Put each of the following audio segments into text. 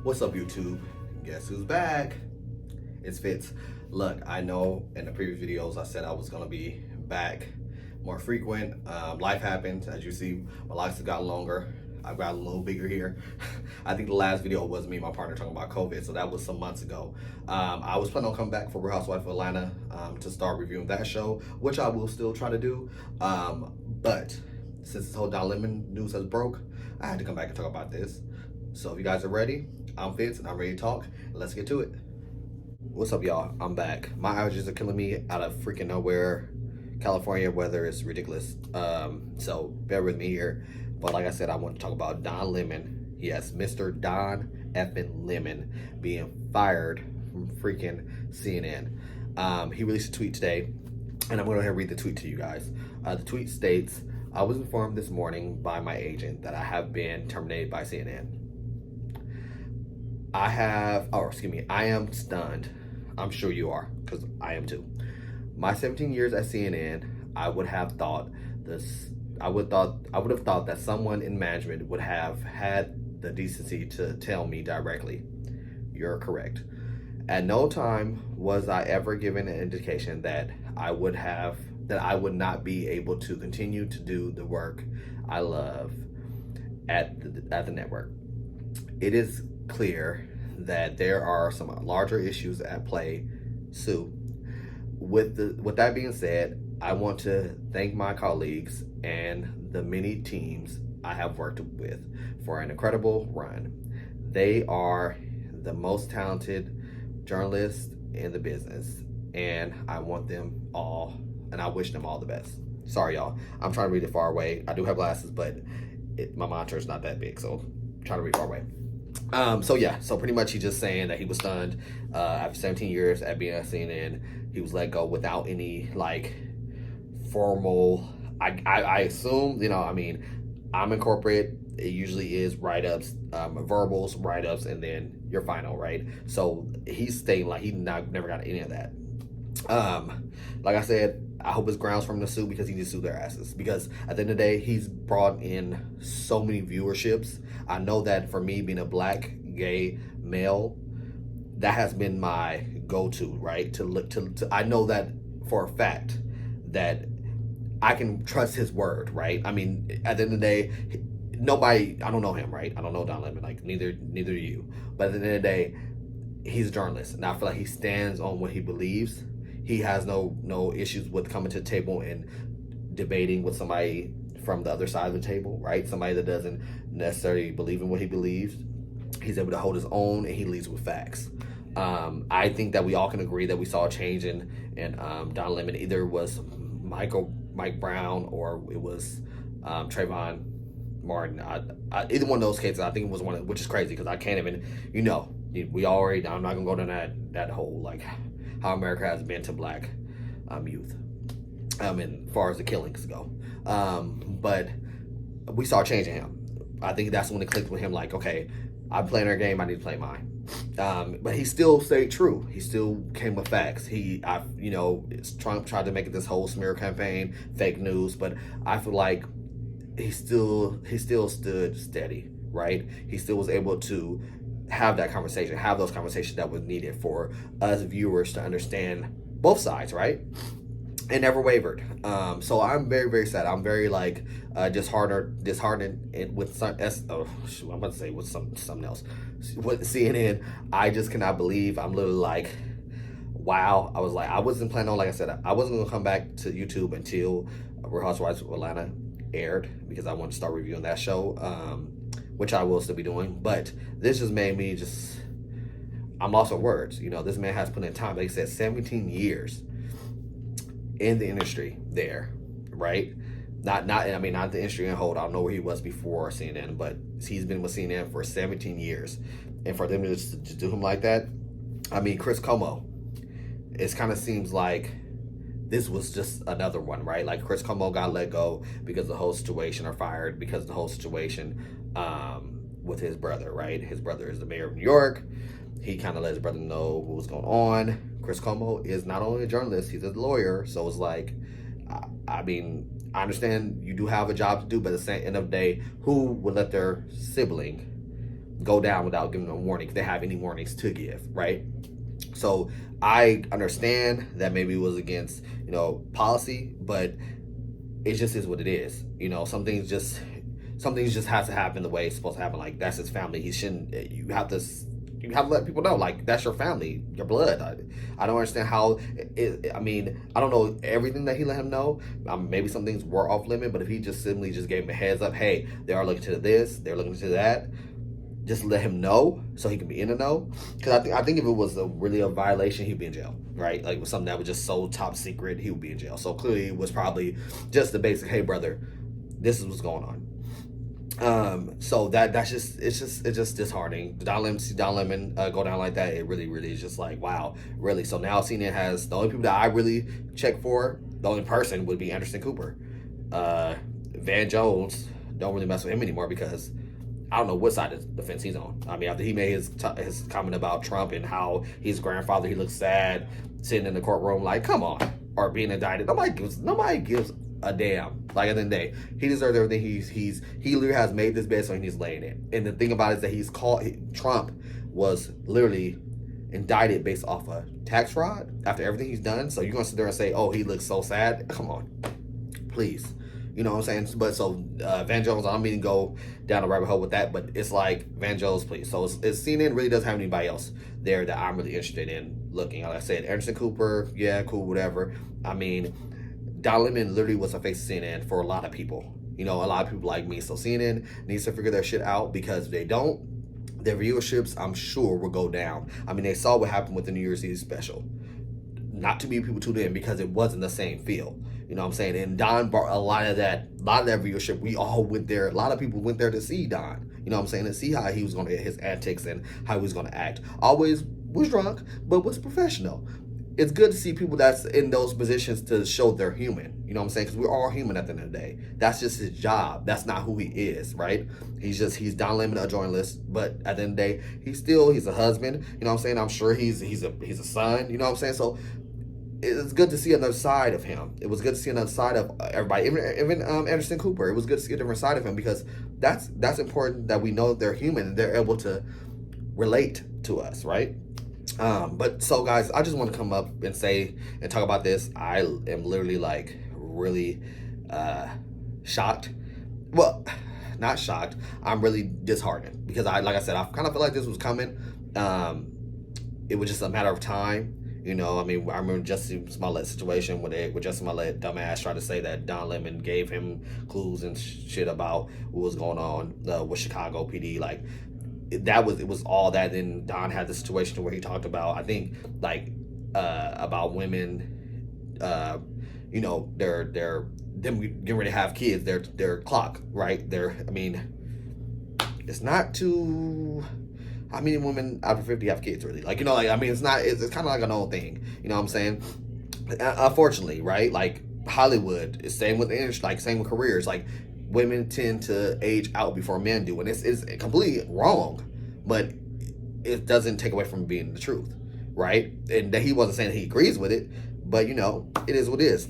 What's up, YouTube? Guess who's back? It's Fitz. Look, I know in the previous videos I said I was gonna be back more frequent. Life happened. As you see, my lives have got longer. I've got a little bigger here. I think the last video was me and my partner talking about COVID, so that was some months ago. I was planning on coming back for Real Housewives of Atlanta to start reviewing that show, which I will still try to do. But since this whole Don Lemon news has broke, I had to come back and talk about this. So if you guys are ready, I'm Fitz and I'm ready to talk. Let's get to it. What's up, y'all? I'm back. My allergies are killing me out of freaking nowhere. California weather is ridiculous. So bear with me here. But like I said, I want to talk about Don Lemon. Yes, Mr. Don effing Lemon being fired from freaking CNN. He released a tweet today, and I'm going to go ahead and read the tweet to you guys. The tweet states, I was informed this morning by my agent that I have been terminated by CNN. I am stunned. I'm sure you are, because I am too. My 17 years at CNN, I would have thought that someone in management would have had the decency to tell me directly. You're correct. At no time was I ever given an indication that I would not be able to continue to do the work I love at the network. It is clear that there are some larger issues at play, Sue. With that being said, I want to thank my colleagues and the many teams I have worked with for an incredible run. They are the most talented journalists in the business, and I want them all, and I wish them all the best. Sorry, y'all. I'm trying to read it far away. I do have glasses, but my monitor is not that big, so I'm trying to read far away. So pretty much he's just saying that he was stunned after 17 years at being at CNN. He was let go without any formal. I assume, I'm in corporate. It usually is write-ups, verbals, write-ups, and then your final, right? So he's stating like he never got any of that. Like I said, I hope it's grounds for him to sue because he just sued their asses. Because at the end of the day, he's brought in so many viewerships. I know that for me, being a black, gay male, that has been my go-to, right? I know that for a fact that I can trust his word, right? I mean, at the end of the day, I don't know him, right? I don't know Don Lemon, neither do you. But at the end of the day, he's a journalist, and I feel like he stands on what he believes. He has no issues with coming to the table and debating with somebody from the other side of the table, right? Somebody that doesn't necessarily believe in what he believes. He's able to hold his own, and he leads with facts. I think that we all can agree that we saw a change in Don Lemon. Either it was Mike Brown or it was Trayvon Martin. Either one of those cases, I think it was one, which is crazy because I can't even, I'm not gonna go down that whole how America has been to black youth, and as far as the killings go. But we saw a change in him. I think that's when it clicked with him. Okay, I'm playing our game. I need to play mine. But he still stayed true. He still came with facts. Trump tried to make it this whole smear campaign, fake news, but I feel like he still stood steady, right? He still was able to have those conversations that was needed for us viewers to understand both sides, right? And never wavered. So I'm very, very sad. I'm very disheartened with something else. With CNN, I just cannot believe. I'm literally wow. I wasn't planning on, like I said, I wasn't gonna come back to YouTube until Real Housewives of Atlanta aired because I want to start reviewing that show, which I will still be doing. But this just made me I'm lost for words. This man has put in time. Like I said, 17 years in the industry there, right? Not the industry in whole. I don't know where he was before CNN, but he's been with CNN for 17 years. And for them to just do him like that, Chris Cuomo, it kind of seems like this was just another one, right? Like Chris Cuomo got let go because the whole situation, or fired because of the whole situation with his brother, right? His brother is the mayor of New York. He kind of let his brother know what was going on. Chris Cuomo is not only a journalist, he's a lawyer. So it's I understand you do have a job to do, but at the same end of the day, who would let their sibling go down without giving them a warning if they have any warnings to give, right? So I understand that maybe it was against, policy, but it just is what it is. Some things just have to happen the way it's supposed to happen. Like, that's his family. He shouldn't. You have to let people know, like, that's your family, your blood. I don't understand how. I mean, I don't know everything that he let him know. Maybe some things were off limit, but if he just simply just gave him a heads up, hey, they are looking to this, they're looking to that. Just let him know so he can be in the know. Because I think if it was really a violation, he'd be in jail, right? Like, it was something that was just so top secret, he would be in jail. So clearly, it was probably just the basic, hey, brother, this is what's going on. So that's just it's just disheartening. Don Lemon go down like that. It really is just like, wow, really. So now CNN has the only people that I really check for. The only person would be Anderson Cooper. Van Jones, don't really mess with him anymore because I don't know what side of the fence he's on. I mean, after he made his comment about Trump and how his grandfather, he looks sad sitting in the courtroom, like, come on, or being indicted. Nobody gives a damn. Like, at the end of the day, he deserves everything. He literally has made this bed, so he's laying it. And the thing about it is that Trump was literally indicted based off of tax fraud after everything he's done. So you're gonna sit there and say, oh, he looks so sad? Come on, please. You know what I'm saying? But so Van Jones, I don't mean to go down a rabbit hole with that, but it's like, Van Jones, please. So it's CNN really doesn't have anybody else there that I'm really interested in looking. Like I said, Anderson Cooper, yeah, cool, whatever. I mean, Don Lemon literally was a face of CNN for a lot of people. A lot of people like me. So CNN needs to figure their shit out, because if they don't, their viewerships, I'm sure, will go down. I mean, they saw what happened with the New Year's Eve special. Not too many people tuned in because it wasn't the same feel. You know what I'm saying? And Don brought a lot of that viewership. We all went there. A lot of people went there to see Don. You know what I'm saying? And see how he was going to hit his antics and how he was going to act. Always was drunk, but was professional. It's good to see people that's in those positions to show they're human. You know what I'm saying? Because we're all human at the end of the day. That's just his job. That's not who he is, right? He's Don Lemon, a journalist, but at the end of the day, he's a husband. You know what I'm saying? I'm sure he's a son. You know what I'm saying? So it's good to see another side of him. It was good to see another side of everybody, even Anderson Cooper. It was good to see a different side of him, because that's important, that we know that they're human and they're able to relate to us, right? But so, guys, I just want to come up and say and talk about this. I am literally, like, really shocked. Well, not shocked. I'm really disheartened, because like I said, I kind of feel like this was coming. It was just a matter of time. I mean, I remember Jussie Smollett's situation with Jussie Smollett, dumbass, tried to say that Don Lemon gave him clues and shit about what was going on with Chicago PD. Like, it was all that. Then Don had the situation where he talked about, I think, like, about women, they're them getting ready to have kids, their clock, right? It's not too. How many women after 50 have kids, really? Like, it's not, it's kind of like an old thing. You know what I'm saying? Unfortunately, right? Like, Hollywood is same with same with careers. Like, women tend to age out before men do. And it's completely wrong, but it doesn't take away from being the truth, right? And he wasn't saying he agrees with it, but, it is what it is.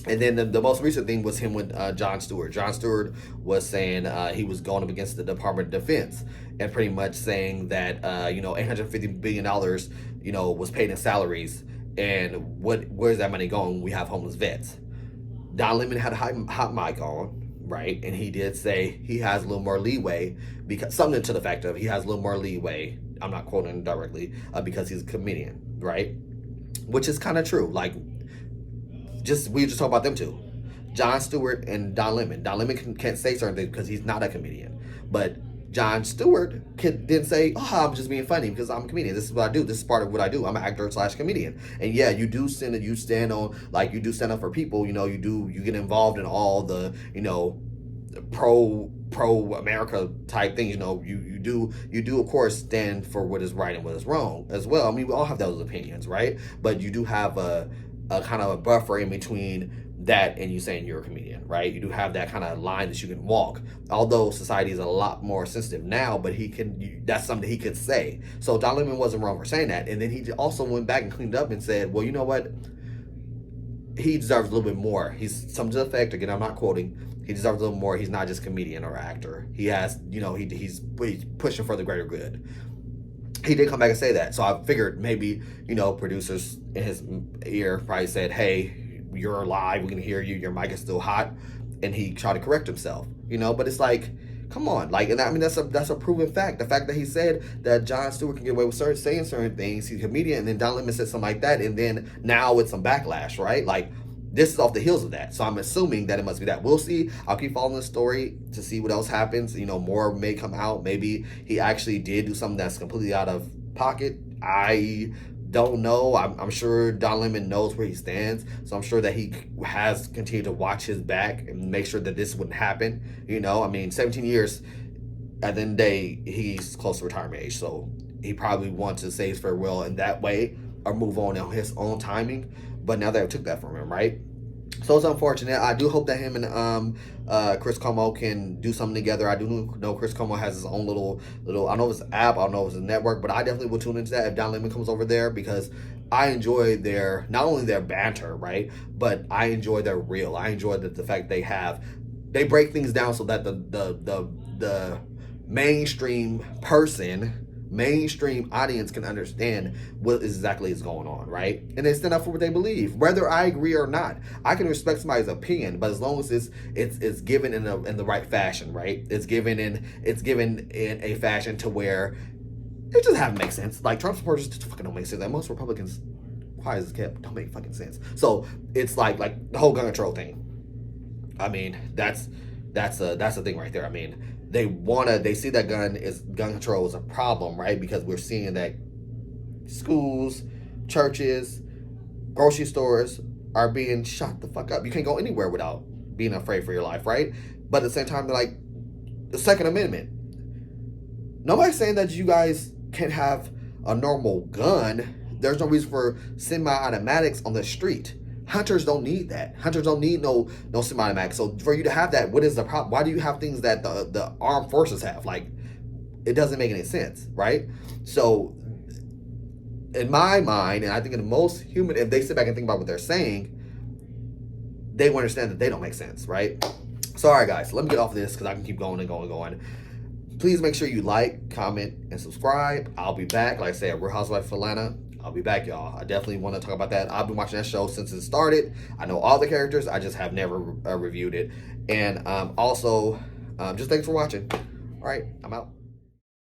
And then the most recent thing was him with Jon Stewart. Jon Stewart was saying he was going up against the Department of Defense and pretty much saying that, $850 billion, was paid in salaries. And where's that money going when we have homeless vets? Don Lemon had a hot mic on, right? And he did say he has a little more leeway, because something to the fact of he has a little more leeway. I'm not quoting him directly, because he's a comedian, right? Which is kind of true. Like, we just talk about them two, Jon Stewart and Don Lemon. Don Lemon can't say certain things because he's not a comedian, but Jon Stewart can then say, "Oh, I'm just being funny because I'm a comedian. This is what I do. This is part of what I do. I'm an actor / comedian." And yeah, you stand up for people. You get involved in all the pro America type things. You do of course stand for what is right and what is wrong as well. I mean, we all have those opinions, right? But you do have a kind of a buffer in between that and you saying you're a comedian, right? You do have that kind of line that you can walk. Although society is a lot more sensitive now, but that's something he could say. So Don Lemon wasn't wrong for saying that. And then he also went back and cleaned up and said, well, you know what? he deserves a little bit more. He's some to the effect, again, I'm not quoting, he deserves a little more. He's not just comedian or actor. He has, he's pushing for the greater good. He did come back and say that. So I figured maybe, producers in his ear probably said, hey, you're live, we can hear you, your mic is still hot. And he tried to correct himself, but it's like, come on, like, and I mean, that's a proven fact. The fact that he said that Jon Stewart can get away with saying certain things, he's a comedian, and then Don Lemon said something like that, and then now it's some backlash, right? Like, this is off the heels of that. So I'm assuming that it must be that. We'll see. I'll keep following the story to see what else happens. More may come out. Maybe he actually did do something that's completely out of pocket. I don't know. I'm sure Don Lemon knows where he stands. So I'm sure that he has continued to watch his back and make sure that this wouldn't happen. 17 years, at the end of the day, he's close to retirement age. So he probably wants to say his farewell in that way or move on his own timing. But now they took that from him, right? So it's unfortunate. I do hope that him and Chris Cuomo can do something together. I do know Chris Cuomo has his own little. I don't know if it's an app, I don't know if it's a network, but I definitely will tune into that if Don Lemon comes over there, because I enjoy not only their banter, right, but I enjoy their real. I enjoy the fact they break things down so that the mainstream audience can understand what exactly is going on, right? And they stand up for what they believe, whether I agree or not. I can respect somebody's opinion, but as long as it's given in the right fashion, right? It's given in a fashion to where it just have to make sense. Like, Trump supporters just fucking don't make sense. Like, most Republicans, quiet as kept, don't make fucking sense. So it's like the whole gun control thing. I mean, that's a thing right there. I mean, they see that gun control is a problem, right? Because we're seeing that schools, churches, grocery stores are being shot the fuck up. You can't go anywhere without being afraid for your life, right? But at the same time, they're like, the Second Amendment. Nobody's saying that you guys can't have a normal gun. There's no reason for semi-automatics on the street. Hunters don't need that. Hunters don't need no semi-automatic. So for you to have that, what is the problem? Why do you have things that the armed forces have? Like, it doesn't make any sense, right? So in my mind, and I think in most human, if they sit back and think about what they're saying, they will understand that they don't make sense, right? So, all right, guys, let me get off of this because I can keep going and going and going. Please make sure you like, comment, and subscribe. I'll be back. Like I said, Real Housewives of Atlanta. I'll be back, y'all. I definitely want to talk about that. I've been watching that show since it started. I know all the characters. I just have never reviewed it. And also, just thanks for watching. All right, I'm out.